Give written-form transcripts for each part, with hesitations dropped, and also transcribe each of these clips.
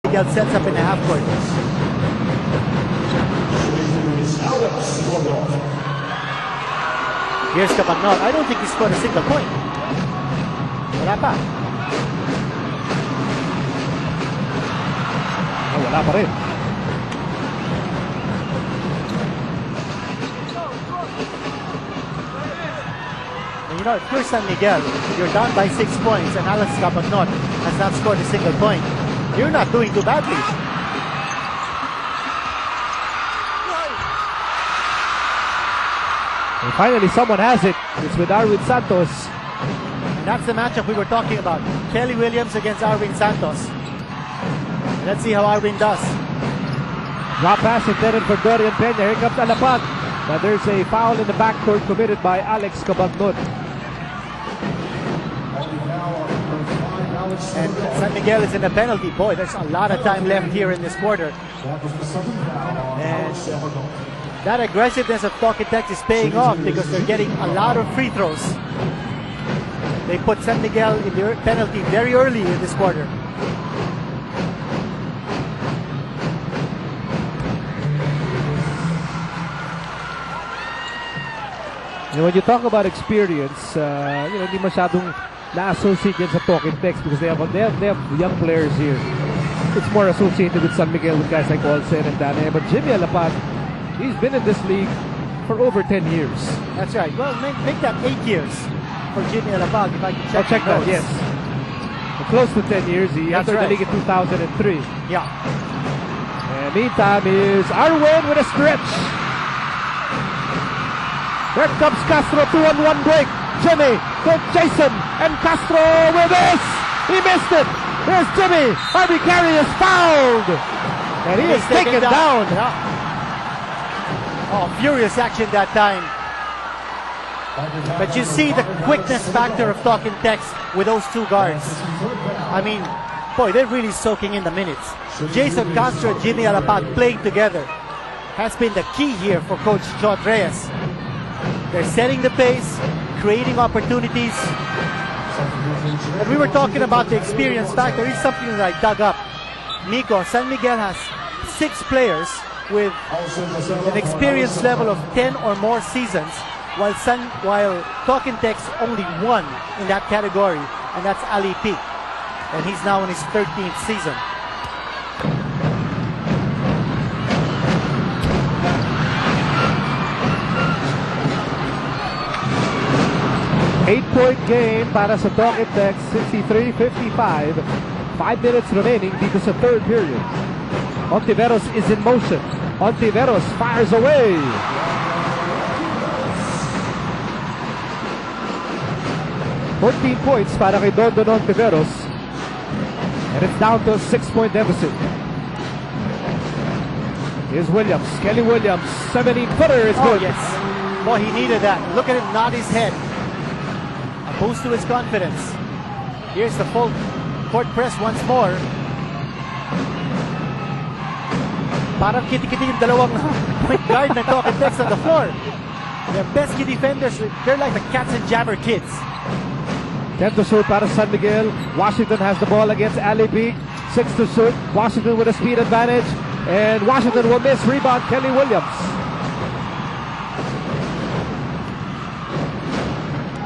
Miguel sets up in the half court. Here's Cabagnot. I don't think he scored a single point. Wala pa. Wala pa rin. You know, if you're San Miguel, you're down by 6 points and Alex Cabagnot has not scored a single point, you're not doing too badly. And finally, someone has it. It's with Arwin Santos. And that's the matchup we were talking about. Kelly Williams against Arwin Santos. Let's see how Arwin does. Drop pass intended for Dorian Peña. Here comes Alapag. But there's a foul in the backcourt committed by Alex Cabagnot. And San Miguel is in a penalty. Boy, there's a lot of time left here in this quarter. And that aggressiveness of Talking Tex is paying off because they're getting a lot of free throws. They put San Miguel in the penalty very early in this quarter. You know, when you talk about experience, you know, hindi masyadong na-associate yan sa Talking Tex because they have young players here. It's more associated with San Miguel with guys like Olsen and Dane. But Jimmy Alapag, he's been in this league for over 10 years. That's right. Well, make that 8 years for Jimmy Alapag, if I can check. I'll check that, yes. Close to 10 years. He entered the league in 2003. Yeah. And meantime is Arwin with a stretch. There comes Castro, 2-on-1 break. Jimmy to Jason, and Castro with this. He missed it. Here's Jimmy. Harvey Carey is fouled. And he is taken down. Yeah. Oh, furious action that time. But you see the quickness factor of Talking Tex with those two guards. I mean, boy, they're really soaking in the minutes. Jason Castro and Jimmy Alapag playing together has been the key here for Coach Jot Reyes. They're setting the pace, creating opportunities. And we were talking about the experience factor. It's something that I dug up. Nico, San Miguel has 6 players with an experience level of 10 or more seasons, while Talking Tex only 1 in that category, and that's Ali Peak. And he's now in his 13th season. Eight-point game para sa Talking Tex, 63-55. 5 minutes remaining dito sa third period. Ontiveros is in motion. Ontiveros fires away. $14 points para kay Dondon Ontiveros. And it's down to a 6-point deficit. Here's Williams. Kelly Williams, 17-footer is good. Oh, yes. Boy, he needed that. Look at him nod his head. Boost to his confidence. Here's the full court press once more. Parang kiti-kiti yung dalawang point guard na Talking Tex on the floor. They're pesky defenders. They're like the cats and jammer kids. 10 to shoot para San Miguel. Washington has the ball against Ali Peak. 6 to shoot. Washington with a speed advantage. And Washington will miss. Rebound, Kelly Williams.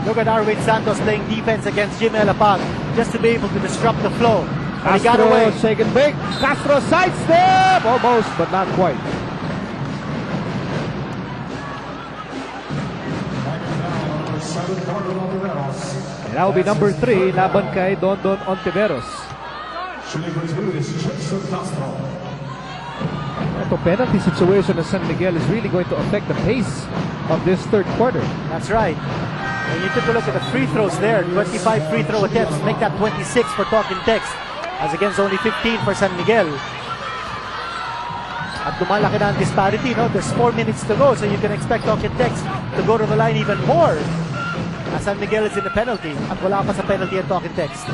Look at Arwin Santos playing defense against Jimmy Alapag just to be able to disrupt the flow. But he got away. Shake and bake. Castro sidestep! Almost, but not quite. And that will be number 3, laban kay Dondon Ontiveros. The penalty situation of San Miguel is really going to affect the pace of this third quarter. That's right. And you took a look at the free throws there. 25 free throw attempts. Make that 26 for Talking Tex, as against only 15 for San Miguel. At lumalaki na ang disparity, no? There's 4 minutes to go, so you can expect Talking Tex to go to the line even more. As San Miguel is in the penalty, at wala pa sa penalty at Talking Tex.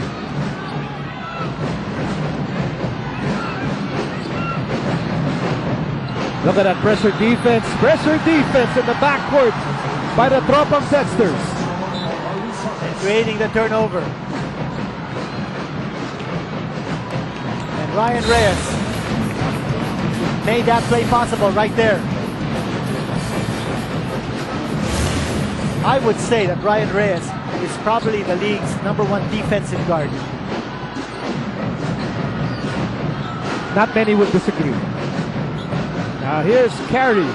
Look at that pressure defense in the backcourt by the Tropang Sexters. And creating the turnover. And Ryan Reyes made that play possible right there. I would say that Ryan Reyes is probably the league's #1 defensive guard. Not many would disagree. Now here's Carey.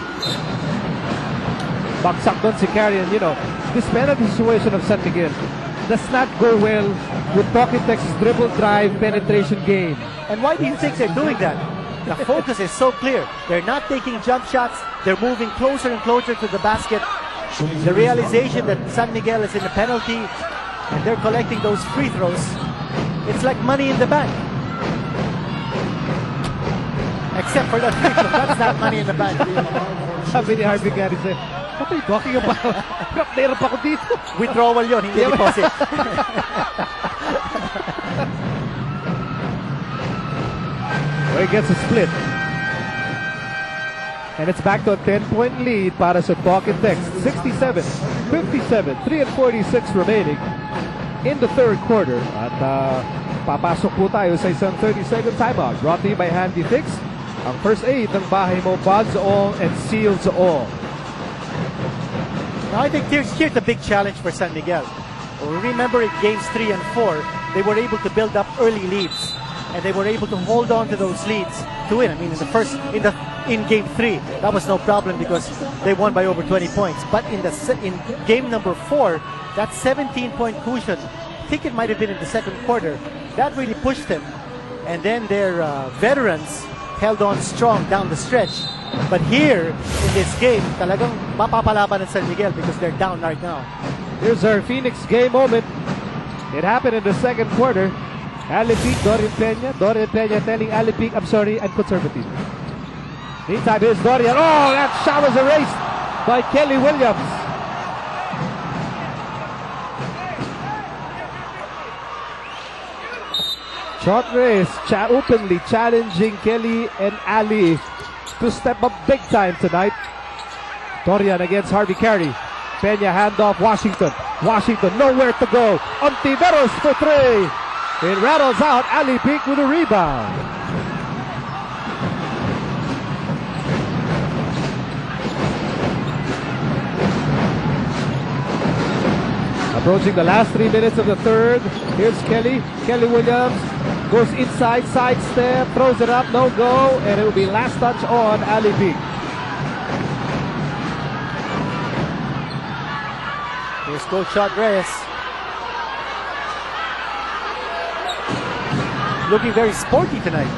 Baksak doon si Carey, and this penalty situation of San Miguel does not go well with Talking Tech's dribble drive penetration game. And why do you think they're doing that? The focus is so clear. They're not taking jump shots. They're moving closer and closer to the basket. The realization that San Miguel is in a penalty and they're collecting those free throws, it's like money in the bank. Except for that free throw. That's not money in the bank. Sabi ni Harvey Gary, what are you talking about? Meron pa ko dito. Withdrawal yun, hindi deposit. He gets a split. And it's back to a 10-point lead para sa Talking Tex. 67-57, 3:46 remaining in the third quarter. At papasok po tayo sa isang 30-second timeout. Brought to you by Handy Fix. Ang first aid ng bahay mo, buds all and seals all. Now I think here's the big challenge for San Miguel. Remember in games 3 and 4, they were able to build up early leads. And they were able to hold on to those leads to win. I mean, in game 3, that was no problem because they won by over 20 points. But in game number 4, that 17-point cushion, I think it might have been in the second quarter, that really pushed them. And then their veterans held on strong down the stretch. But here in this game, talagang mapapalaban ng San Miguel because they're down right now. Here's our Phoenix game moment. It happened in the second quarter. Alipik, Dorian Peña telling Alipik, I'm sorry, I'm conservative. Meantime, here's Dorian. Oh, that shot was erased by Kelly Williams. Shot race, openly challenging Kelly and Ali to step up big time tonight. Dorian against Harvey Carey. Peña handoff, Washington. Washington, nowhere to go. Ontiveros for 3. It rattles out. Ali Peak with a rebound. Approaching the last 3 minutes of the third. Here's Kelly. Kelly Williams goes inside, side step, throws it up, no go, and it will be last touch on Ali Peak. Here's Coach Shot Reyes. Looking very sporty tonight.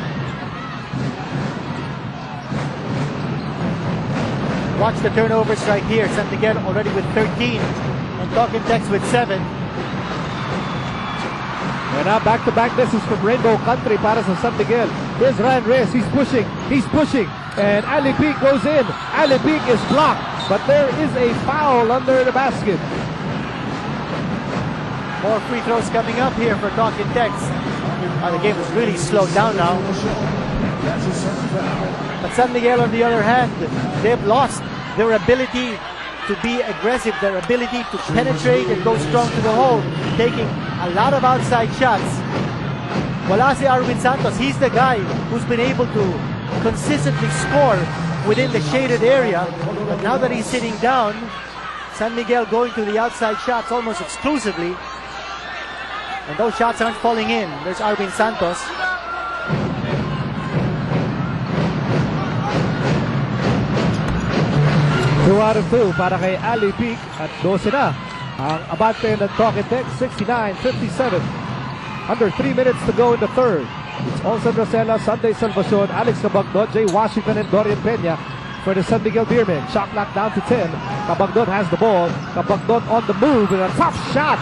Watch the turnovers right here. San Miguel already with 13 and Talking Tex with 7. And now back-to-back misses from Rainbow Country para sa San Miguel. Here's Ryan Reyes. He's pushing. And Ali Peak goes in. Ali Peak is blocked, but there is a foul under the basket. More free throws coming up here for Talking Tex. The game is really slowed down now. But San Miguel, on the other hand, they've lost their ability to be aggressive, their ability to penetrate and go strong to the hole, taking a lot of outside shots. Wala si Arvin Santos. He's the guy who's been able to consistently score within the shaded area. But now that he's sitting down, San Miguel going to the outside shots almost exclusively. And those shots aren't falling in. There's Arvin Santos. 2 out of 2 para kay Ali Peak at 12 na ang abante ng Talking Tex. 69-57. Under 3 minutes to go in the third. It's Olsen Rosella, Sunday Salvacion, Alex Cabagdon, Jay Washington, and Dorian Peña for the San Miguel Beermen. Shot clock down to 10. Cabagdon has the ball. Cabagdon on the move with a tough shot.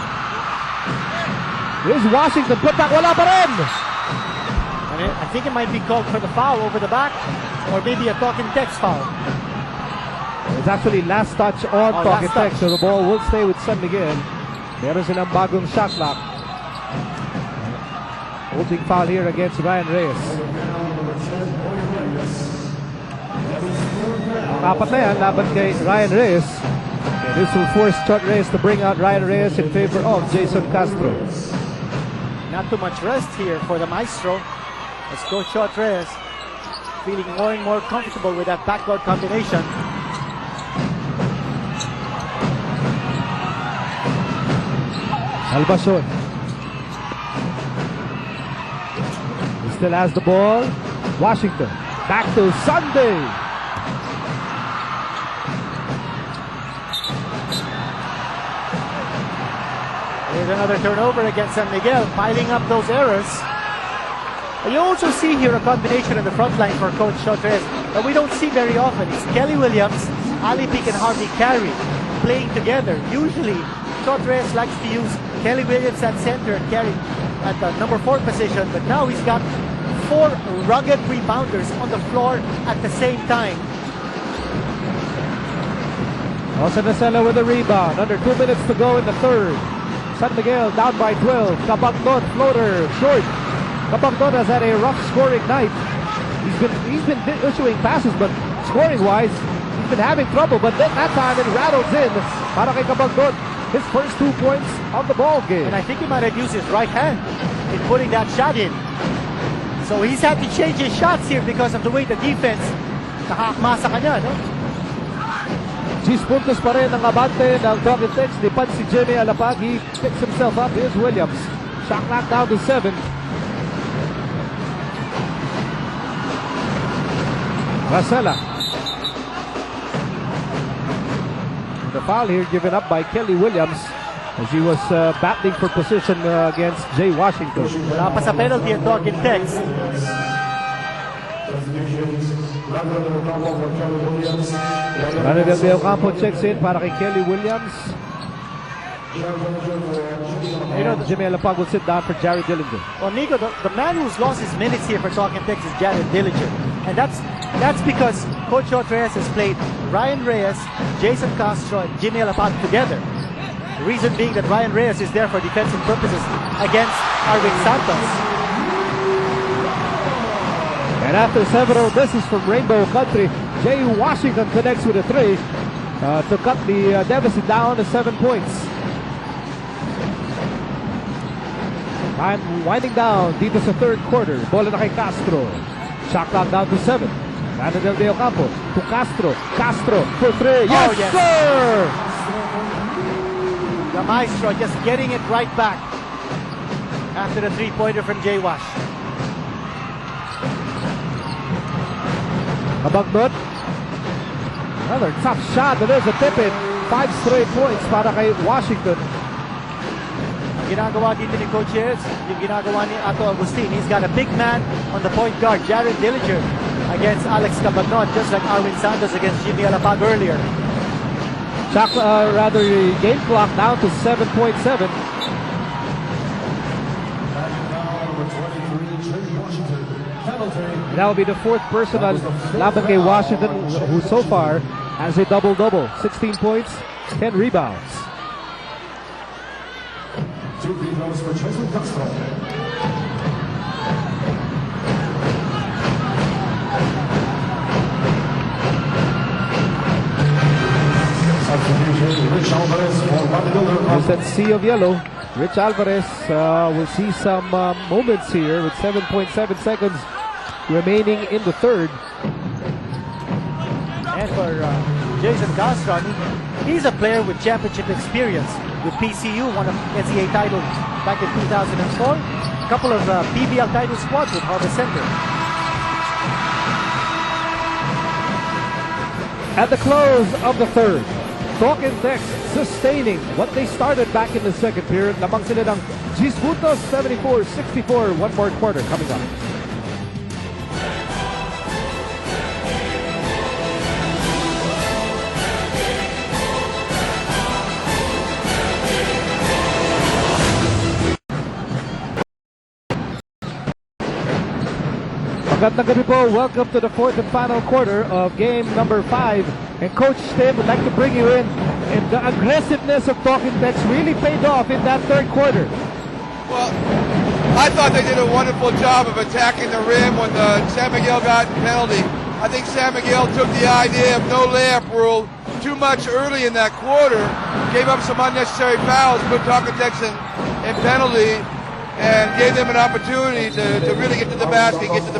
Here's Washington, put back, wala pa rin! I think it might be called for the foul over the back, or maybe a Talking Tex foul. It's actually last touch on Talking Tex, so the ball will stay with San Miguel. Meron silang bagong shot clock. Holding foul here against Ryan Reyes. Ang apat na yan, laban kay Ryan Reyes. And this will force Chot Reyes to bring out Ryan Reyes in favor of Jason Castro. Not too much rest here for the Maestro. As Coach Chotres feeling more and more comfortable with that backcourt combination. Albason. He still has the ball. Washington. Back to Sunday. Here's another turnover against San Miguel, piling up those errors. You also see here a combination in the front line for Coach Chotres that we don't see very often. It's Kelly Williams, Ali Peak, and Harvey Carey playing together. Usually, Chotres likes to use Kelly Williams at center and Carey at the number 4 position, but now he's got 4 rugged rebounders on the floor at the same time. Osanasela with a rebound. Under 2 minutes to go in the third. San Miguel down by 12. Cabangdon floater short. Cabangdon has had a rough scoring night. He's been issuing passes, but scoring-wise, he's been having trouble. But then that time it rattles in para kay Cabangdon. His first 2 points on the ball game. And I think he might have used his right hand in putting that shot in. So he's had to change his shots here because of the way the defense nakakma sa kanya, no? 10 puntos pa rin ang abante ng Talking Text. Lipan si Jimmy Alapag. He picks himself up. Here's Williams. Shot clock down to 7. Rasela. The foul here given up by Kelly Williams as he was battling for position against Jay Washington. Wala pa sa penalty ang Talking Text. Rano del Campo checks in para kay Kelly Williams. You know, Jimmy Alapag will sit down for Jared Dillinger. Well, Nico, the man who's lost his minutes here for Talking Text is Jared Dillinger. And that's because Coach Chotres has played Ryan Reyes, Jason Castro, and Jimmy Alapag together. The reason being that Ryan Reyes is there for defensive purposes against Arvin Santos. And after several misses from Rainbow Country, Jay Washington connects with a 3 to cut the deficit down to 7 points. Time winding down dito sa third quarter. Bola na kay Castro. Shot clock down to 7. Rano del Campo to Castro. Castro for 3. Yes, yes, sir! The Maestro just getting it right back after the 3-pointer from Jay Wash. Cabangdon. Another tough shot, but there's a tip-in. 5 straight points para kay Washington. Ang ginagawa dito ni Coaches, yung ginagawa ni Ato Agustin, he's got a big man on the point guard, Jared Dillinger, against Alex Cabangdon, just like Arvin Santos against Jimmy Alapag earlier. Game clock down to 7.7. That will be the 4th personal laban kay Washington, who so far has a double-double. 16 points, 10 rebounds. 2 rebounds for Jason Castro. Rich Alvarez for bodybuilder. There's that sea of yellow. Rich Alvarez will see some moments here with 7.7 seconds remaining in the third. And for Jason Castro, I mean, he's a player with championship experience with PCU, won an NCAA title back in 2004, a couple of PBL title squads with Harvest Center. At the close of the third, Talking Text sustaining what they started back in the second period. Lamang sila ng 10 puntos, 74-64. One more quarter coming up. Magandang gabi po. Welcome to the 4th and final quarter of game number 5. And Coach Tim would like to bring you in. And the aggressiveness of Talking Text really paid off in that third quarter. Well, I thought they did a wonderful job of attacking the rim when San Miguel got the penalty. I think San Miguel took the idea of no layup rule too much early in that quarter, gave up some unnecessary fouls, put Talking Text in penalty. and gave them an opportunity to really get to the basket, get to the